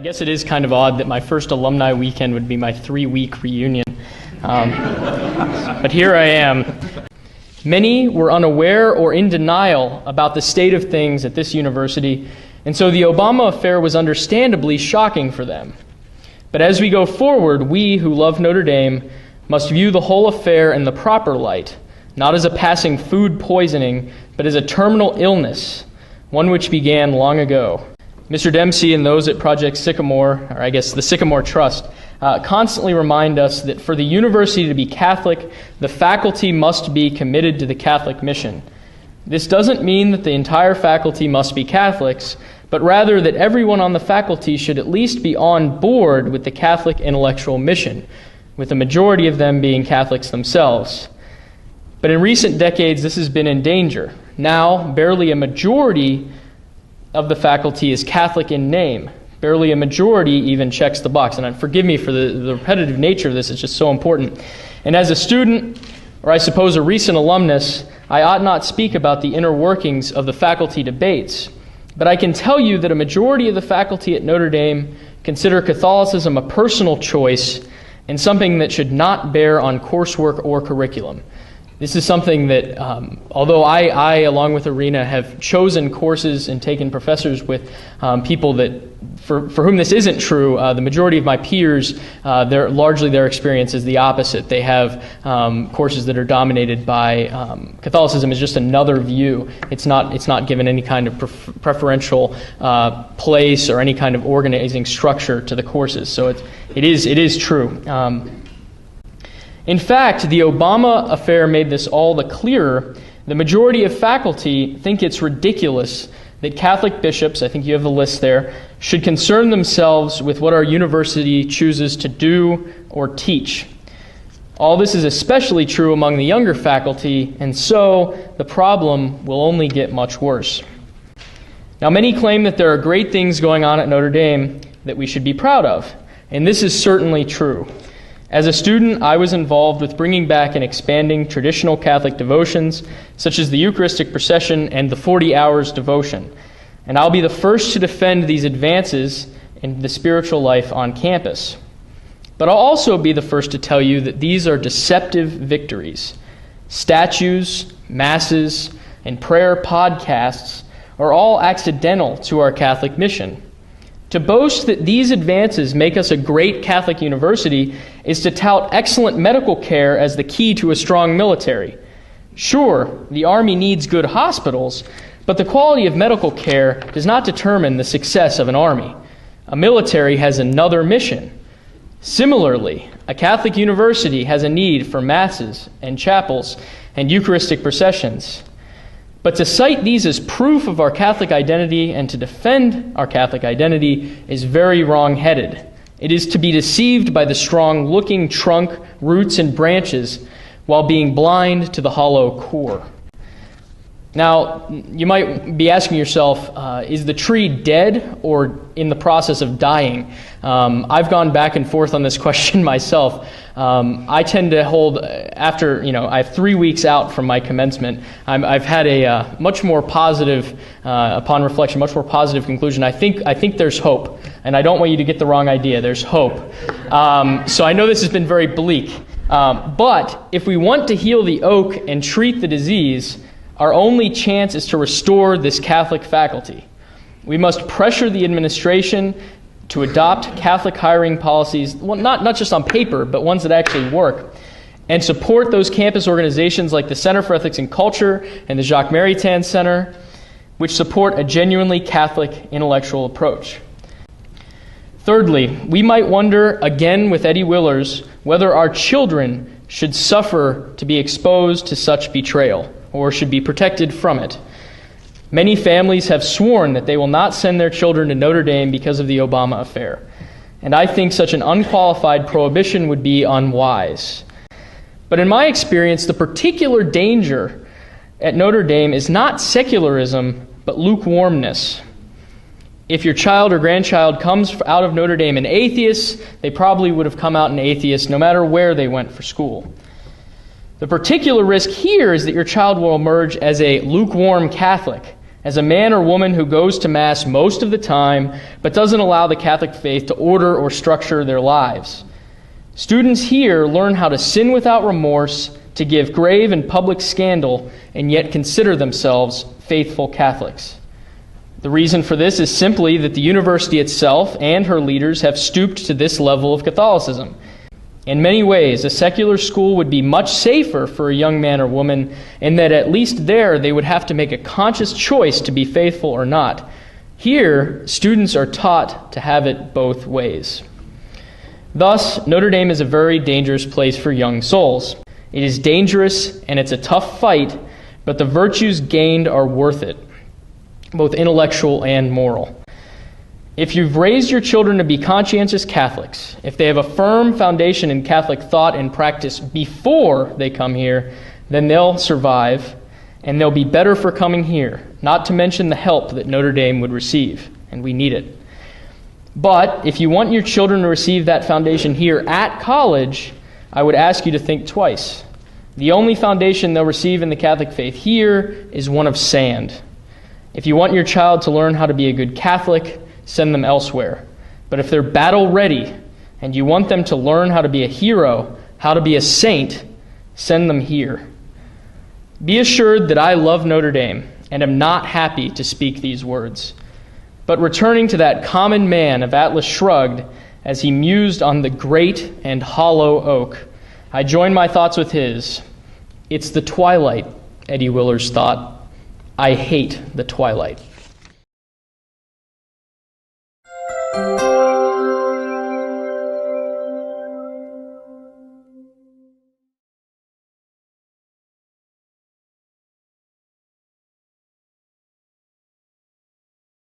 guess it is kind of odd that my first alumni weekend would be my 3-week reunion. But here I am. Many were unaware or in denial about the state of things at this university, and so the Obama affair was understandably shocking for them. But as we go forward, we who love Notre Dame must view the whole affair in the proper light, not as a passing food poisoning, but as a terminal illness, one which began long ago. Mr. Dempsey and those at Project Sycamore, or I guess the Sycamore Trust, constantly remind us that for the university to be Catholic, the faculty must be committed to the Catholic mission. This doesn't mean that the entire faculty must be Catholics, but rather that everyone on the faculty should at least be on board with the Catholic intellectual mission, with the majority of them being Catholics themselves. But in recent decades, this has been in danger. Now, barely a majority of the faculty is Catholic in name. Barely a majority even checks the box. And forgive me for the repetitive nature of this, it's just so important. And as a student, or I suppose a recent alumnus, I ought not speak about the inner workings of the faculty debates. But I can tell you that a majority of the faculty at Notre Dame consider Catholicism a personal choice and something that should not bear on coursework or curriculum. This is something that, although I, along with Arena, have chosen courses and taken professors with people that, for whom this isn't true, the majority of my peers, their experience is the opposite. They have courses that are dominated by Catholicism is just another view. It's not given any kind of preferential place or any kind of organizing structure to the courses. So it is true. In fact, the Obama affair made this all the clearer. The majority of faculty think it's ridiculous that Catholic bishops, I think you have the list there, should concern themselves with what our university chooses to do or teach. All this is especially true among the younger faculty, and so the problem will only get much worse. Now, many claim that there are great things going on at Notre Dame that we should be proud of, and this is certainly true. As a student, I was involved with bringing back and expanding traditional Catholic devotions, such as the Eucharistic procession and the 40 hours devotion. And I'll be the first to defend these advances in the spiritual life on campus. But I'll also be the first to tell you that these are deceptive victories. Statues, masses, and prayer podcasts are all accidental to our Catholic mission. To boast that these advances make us a great Catholic university is to tout excellent medical care as the key to a strong military. Sure, the Army needs good hospitals, but the quality of medical care does not determine the success of an army. A military has another mission. Similarly, a Catholic university has a need for masses and chapels and Eucharistic processions. But to cite these as proof of our Catholic identity and to defend our Catholic identity is very wrong-headed. It is to be deceived by the strong-looking trunk, roots, and branches while being blind to the hollow core. Now, you might be asking yourself, is the tree dead or in the process of dying? I've gone back and forth on this question myself. I tend to hold, after, I have 3 weeks out from my commencement, I've had a much more positive, upon reflection, much more positive conclusion. I think there's hope, and I don't want you to get the wrong idea. There's hope. So I know this has been very bleak, but if we want to heal the oak and treat the disease, our only chance is to restore this Catholic faculty. We must pressure the administration to adopt Catholic hiring policies, well, not just on paper, but ones that actually work, and support those campus organizations like the Center for Ethics and Culture and the Jacques Maritain Center, which support a genuinely Catholic intellectual approach. Thirdly, we might wonder, again with Eddie Willers, whether our children should suffer to be exposed to such betrayal, or should be protected from it. Many families have sworn that they will not send their children to Notre Dame because of the Obama affair. And I think such an unqualified prohibition would be unwise. But in my experience, the particular danger at Notre Dame is not secularism, but lukewarmness. If your child or grandchild comes out of Notre Dame an atheist, they probably would have come out an atheist no matter where they went for school. The particular risk here is that your child will emerge as a lukewarm Catholic, as a man or woman who goes to Mass most of the time but doesn't allow the Catholic faith to order or structure their lives. Students here learn how to sin without remorse, to give grave and public scandal, and yet consider themselves faithful Catholics. The reason for this is simply that the university itself and her leaders have stooped to this level of Catholicism. In many ways, a secular school would be much safer for a young man or woman in that at least there they would have to make a conscious choice to be faithful or not. Here, students are taught to have it both ways. Thus, Notre Dame is a very dangerous place for young souls. It is dangerous and it's a tough fight, but the virtues gained are worth it, both intellectual and moral. If you've raised your children to be conscientious Catholics, if they have a firm foundation in Catholic thought and practice before they come here, then they'll survive, and they'll be better for coming here, not to mention the help that Notre Dame would receive, and we need it. But if you want your children to receive that foundation here at college, I would ask you to think twice. The only foundation they'll receive in the Catholic faith here is one of sand. If you want your child to learn how to be a good Catholic, send them elsewhere. But if they're battle ready and you want them to learn how to be a hero, how to be a saint, send them here. Be assured that I love Notre Dame and am not happy to speak these words. But returning to that common man of Atlas Shrugged as he mused on the great and hollow oak, I join my thoughts with his. It's the twilight, Eddie Willers thought. I hate the twilight.